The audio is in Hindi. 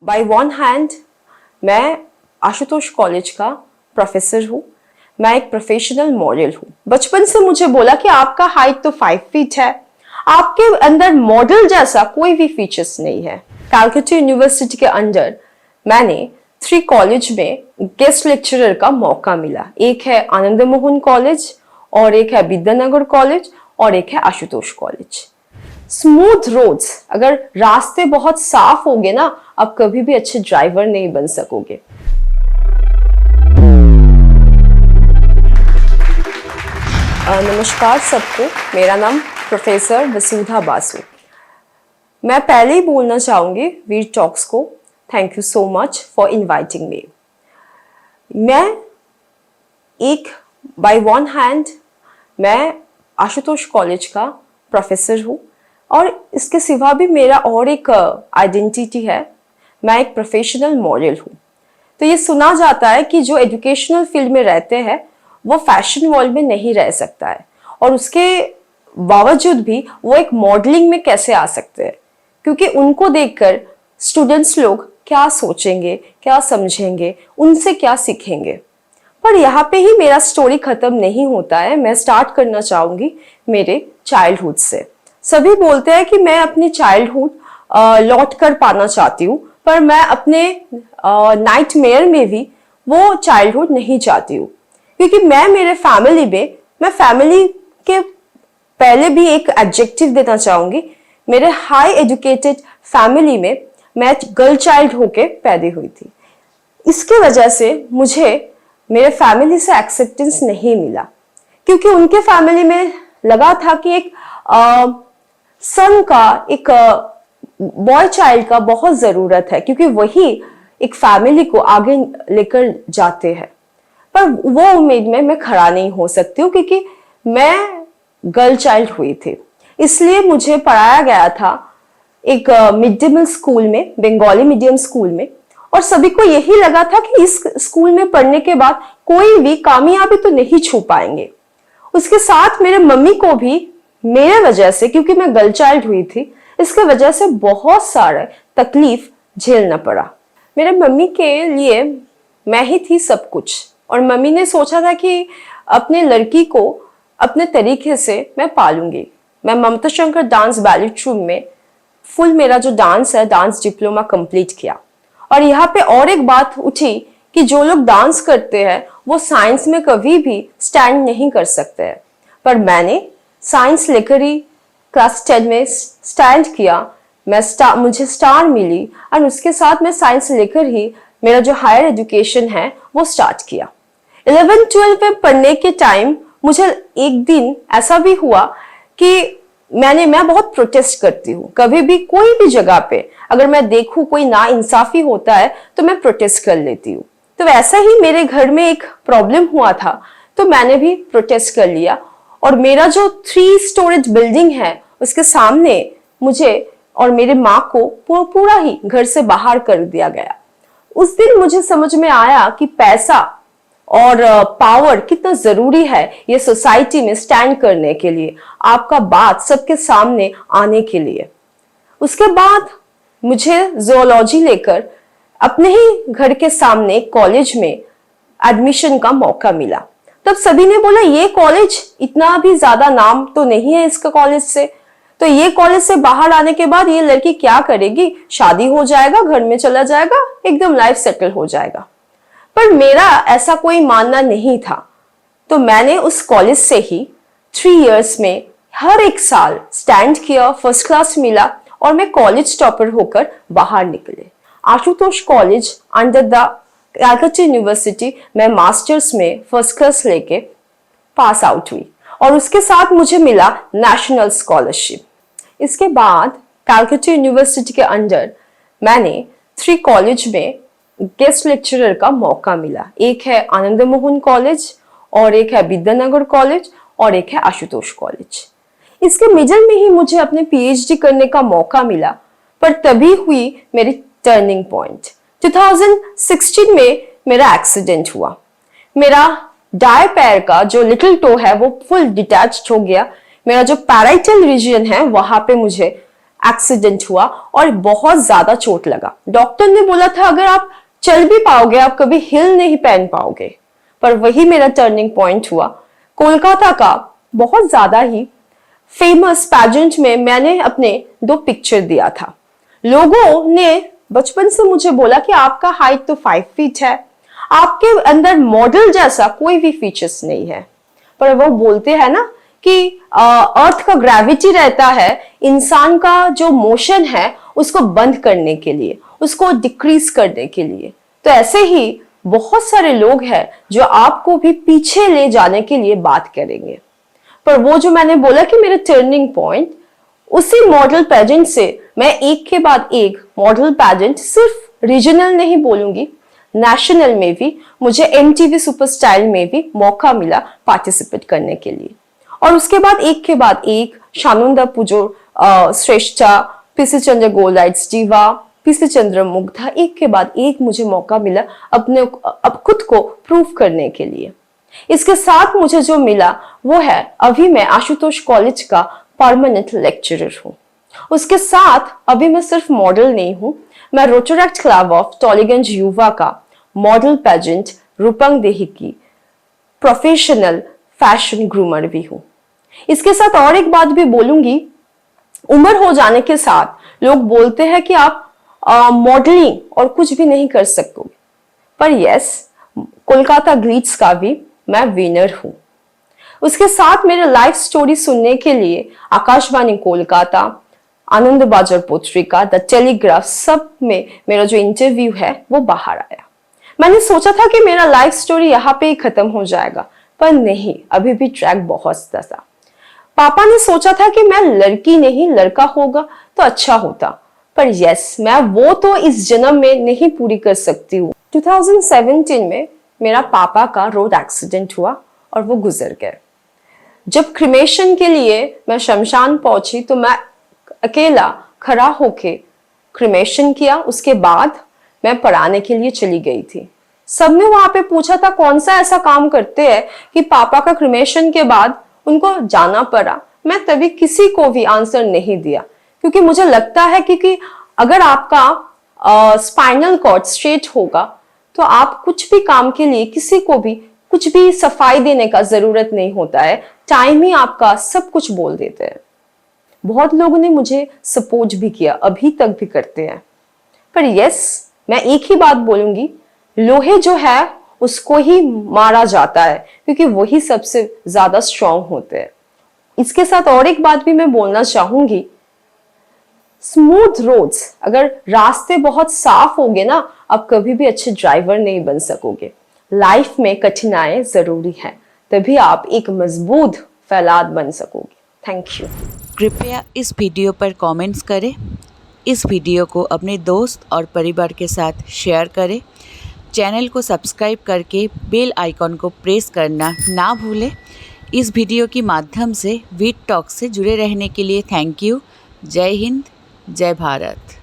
बाय वन हैंड मैं आशुतोष कॉलेज का प्रोफेसर हूँ। मैं एक प्रोफेशनल मॉडल हूँ। बचपन से मुझे बोला कि आपका हाइट तो 5 फीट है, आपके अंदर मॉडल जैसा कोई भी फीचर्स नहीं है। कैलकाटा यूनिवर्सिटी के अंदर मैंने 3 कॉलेज में गेस्ट लेक्चरर का मौका मिला। एक है आनंद मोहन कॉलेज, और एक है विद्यानगर कॉलेज, और एक है आशुतोष कॉलेज। स्मूथ रोड्स, अगर रास्ते बहुत साफ होंगे ना, आप कभी भी अच्छे ड्राइवर नहीं बन सकोगे। नमस्कार सबको, मेरा नाम प्रोफेसर वसुधा बासु। मैं पहले ही बोलना चाहूंगी वीर टॉक्स को thank you so much for inviting me. मैं एक बाय वन हैंड मैं आशुतोष कॉलेज का प्रोफेसर हूँ, और इसके सिवा भी मेरा और एक आइडेंटिटी है। मैं एक प्रोफेशनल मॉडल हूँ। तो ये सुना जाता है कि जो एजुकेशनल फील्ड में रहते हैं वो फैशन वर्ल्ड में नहीं रह सकता है, और उसके बावजूद भी वो एक मॉडलिंग में कैसे आ सकते हैं, क्योंकि उनको देखकर स्टूडेंट्स लोग क्या सोचेंगे, क्या समझेंगे, उनसे क्या सीखेंगे। पर यहाँ पे ही मेरा स्टोरी खत्म नहीं होता है। मैं स्टार्ट करना चाहूंगी मेरे चाइल्डहुड से। सभी बोलते हैं कि मैं अपनी चाइल्डहुड लौट कर पाना चाहती हूँ, पर मैं अपने नाइटमेयर में भी वो चाइल्डहुड नहीं चाहती हूँ, क्योंकि मैं फैमिली के पहले भी एक एडजेक्टिव देना चाहूंगी। मेरे हाई एजुकेटेड फैमिली में मैं गर्ल चाइल्ड होके पैदा हुई थी। इसके वजह से मुझे मेरे फैमिली से एक्सेप्टेंस नहीं मिला, क्योंकि उनके फैमिली में लगा था कि एक सन का, एक बॉय चाइल्ड का बहुत जरूरत है, क्योंकि वही एक फैमिली को आगे लेकर जाते हैं। पर वो उम्मीद में मैं खड़ा नहीं हो सकती हूँ, क्योंकि मैं गर्ल चाइल्ड हुई थी। इसलिए मुझे पढ़ाया गया था एक मिड डे मील स्कूल में, बंगाली मीडियम स्कूल में, और सभी को यही लगा था कि इस स्कूल में पढ़ने के बाद कोई भी कामयाबी तो नहीं छू पाएंगे। उसके साथ मेरे मम्मी को भी मेरे वजह से, क्योंकि मैं गर्ल चाइल्ड हुई थी, इसके वजह से बहुत सारे तकलीफ झेलना पड़ा। मेरे मम्मी के लिए मैं ही थी सब कुछ, और मम्मी ने सोचा था कि अपने लड़की को अपने तरीके से मैं पालूंगी। मैं ममता शंकर डांस बैले ट्रूप में फुल मेरा जो डांस है, डांस डिप्लोमा कंप्लीट किया। और यहाँ पे और एक बात उठी कि जो लोग डांस करते हैं वो साइंस में कभी भी स्टैंड नहीं कर सकते हैं, पर मैंने साइंस लेकर ही क्लास 10 में स्टैंड किया। मुझे स्टार मिली, और उसके साथ मैं साइंस लेकर ही मेरा जो हायर एजुकेशन है वो स्टार्ट किया। 11-12 में पढ़ने के टाइम मुझे एक दिन ऐसा भी हुआ कि मैं बहुत प्रोटेस्ट करती हूँ। कभी भी कोई भी जगह पे अगर मैं देखूं कोई ना इंसाफी होता है तो मैं प्रोटेस्ट कर लेती हूँ। तो वैसा ही मेरे घर में एक प्रॉब्लम हुआ था, तो मैंने भी प्रोटेस्ट कर लिया, और मेरा जो 3 स्टोरेज बिल्डिंग है उसके सामने मुझे और मेरे माँ को पूरा ही घर से बाहर कर दिया गया। उस दिन मुझे समझ में आया कि पैसा और पावर कितना जरूरी है ये सोसाइटी में स्टैंड करने के लिए, आपका बात सबके सामने आने के लिए। उसके बाद मुझे ज़ूलॉजी लेकर अपने ही घर के सामने कॉलेज में एडमिशन का मौका मिला। तब सभी ने बोला ये कॉलेज इतना भी ज्यादा नाम तो नहीं है इसका कॉलेज से, तो ये कॉलेज से बाहर आने के बाद ये लड़की क्या करेगी, शादी हो जाएगा, घर में चला जाएगा, एकदम लाइफ सेटल हो जाएगा। पर मेरा ऐसा कोई मानना नहीं था। तो मैंने उस कॉलेज से ही 3 इयर्स में हर एक साल स्टैंड किया, फर्स्ट क्लास मिला, और मैं कॉलेज टॉपर होकर बाहर निकले। Ashutosh college under the Calcutta university में मास्टर्स में फर्स्ट क्लास लेके पास आउट हुई, और उसके साथ मुझे मिला नेशनल स्कॉलरशिप। इसके बाद कैलकाटा यूनिवर्सिटी के अंडर मैंने 3 कॉलेज में गेस्ट लेक्चरर का मौका मिला। एक है आनंद मोहन कॉलेज, और एक है विद्यानगर कॉलेज, और एक है आशुतोष कॉलेज। इसके मिडिल में ही मुझे अपने पीएचडी करने का मौका मिला, पर तभी हुई मेरी टर्निंग पॉइंट। 2016 में मेरा एक्सीडेंट हुआ। मेरा दाएं पैर का जो लिटिल टो है वो फुल डिटैच्ड हो गया। मेरा जो पैराइटल रीजन है वहां पे मुझे एक्सीडेंट हुआ और बहुत ज्यादा चोट लगा। डॉक्टर ने बोला था अगर आप चल भी पाओगे आप कभी हिल नहीं पहन पाओगे, पर वही मेरा टर्निंग पॉइंट हुआ। कोलकाता का बहुत ज्यादा ही फेमस पैजेंट में मैंने अपने 2 पिक्चर दिया था। लोगों ने बचपन से मुझे बोला कि आपका हाइट तो 5 फीट है, आपके अंदर मॉडल जैसा कोई भी फीचर्स नहीं है। पर वो बोलते हैं ना कि अर्थ का ग्रेविटी रहता है इंसान का जो मोशन है उसको बंद करने के लिए, उसको डिक्रीज करने के लिए। तो ऐसे ही बहुत सारे लोग हैं जो आपको भी पीछे ले जाने के लिए बात करेंगे। पर वो जो मैंने बोला कि मेरा टर्निंग पॉइंट, उसी मॉडल पेजेंट से मैं एक के बाद एक मॉडल पेजेंट, सिर्फ रीजनल नहीं बोलूंगी, नेशनल में भी मुझे MTV सुपर स्टाइल में भी मौका मिला पार्टिसिपेट करने के लिए। और उसके बाद एक शानुंदा पुजो श्रेष्ठा, पीसी चंद्र गोलाइट्स जीवा, पीसी चंद्र मुग्धा, एक के बाद एक मुझे मौका मिला अब खुद को प्रूव करने के लिए। इसके साथ मुझे जो मिला वो है अभी मैं आशुतोष कॉलेज का परमानेंट लेक्चरर हूँ। उसके साथ अभी मैं सिर्फ मॉडल नहीं हूँ, मैं रोटोरैक्ट क्लब ऑफ टॉलीगंज युवा का मॉडल पेजेंट रूपंग देही की प्रोफेशनल फैशन ग्रूमर भी हूँ। इसके साथ और एक बात भी बोलूंगी, उम्र हो जाने के साथ लोग बोलते हैं कि आप मॉडलिंग और कुछ भी नहीं कर सकोगे, पर यस, कोलकाता ग्लिट्स का भी मैं विनर हूं। उसके साथ मेरे लाइफ स्टोरी सुनने के लिए आकाशवाणी कोलकाता, आनंद बाजार पत्रिका, द टेलीग्राफ, सब में मेरा जो इंटरव्यू है वो बाहर आया। मैंने सोचा था कि मेरा लाइफ स्टोरी यहाँ पे ही खत्म हो जाएगा, पर नहीं, अभी भी ट्रैक बहुत था। पापा ने सोचा था कि मैं लड़की नहीं लड़का होगा तो अच्छा होता, पर यस, मैं वो तो इस जन्म में नहीं पूरी कर सकती हूँ। 2017 में मेरा पापा का रोड एक्सीडेंट हुआ और वो गुजर गए। जब क्रिमेशन के लिए मैं शमशान पहुंची तो मैं अकेला खड़ा होके क्रिमेशन किया। उसके बाद मैं पढ़ाने के लिए चली गई थी। सबने वहां पे पूछा था कौन सा ऐसा काम करते हैं कि पापा का क्रिमेशन के बाद उनको जाना पड़ा। मैं तभी किसी को भी आंसर नहीं दिया, क्योंकि मुझे लगता है कि अगर आपका स्पाइनल कॉर्ड स्ट्रेट होगा तो आप कुछ भी काम के लिए किसी को भी कुछ भी सफाई देने का जरूरत नहीं होता है, टाइम ही आपका सब कुछ बोल देते हैं। बहुत लोगों ने मुझे सपोर्ट भी किया, अभी तक भी करते हैं। पर यस, मैं एक ही बात बोलूंगी, लोहे जो है उसको ही मारा जाता है, क्योंकि वही सबसे ज्यादा स्ट्रांग होते हैं। इसके साथ और एक बात भी मैं बोलना चाहूंगी, स्मूथ रोड्स, अगर रास्ते बहुत साफ होंगे ना, आप कभी भी अच्छे ड्राइवर नहीं बन सकोगे। लाइफ में कठिनाई जरूरी है, तभी आप एक मजबूत फैलाद बन सकोगे। Thank you. कृपया इस वीडियो पर कमेंट्स करें, इस वीडियो को अपने दोस्त और परिवार के साथ शेयर करें, चैनल को सब्सक्राइब करके बेल आइकॉन को प्रेस करना ना भूलें। इस वीडियो के माध्यम से वीट टॉक से जुड़े रहने के लिए थैंक यू। जय हिंद, जय भारत।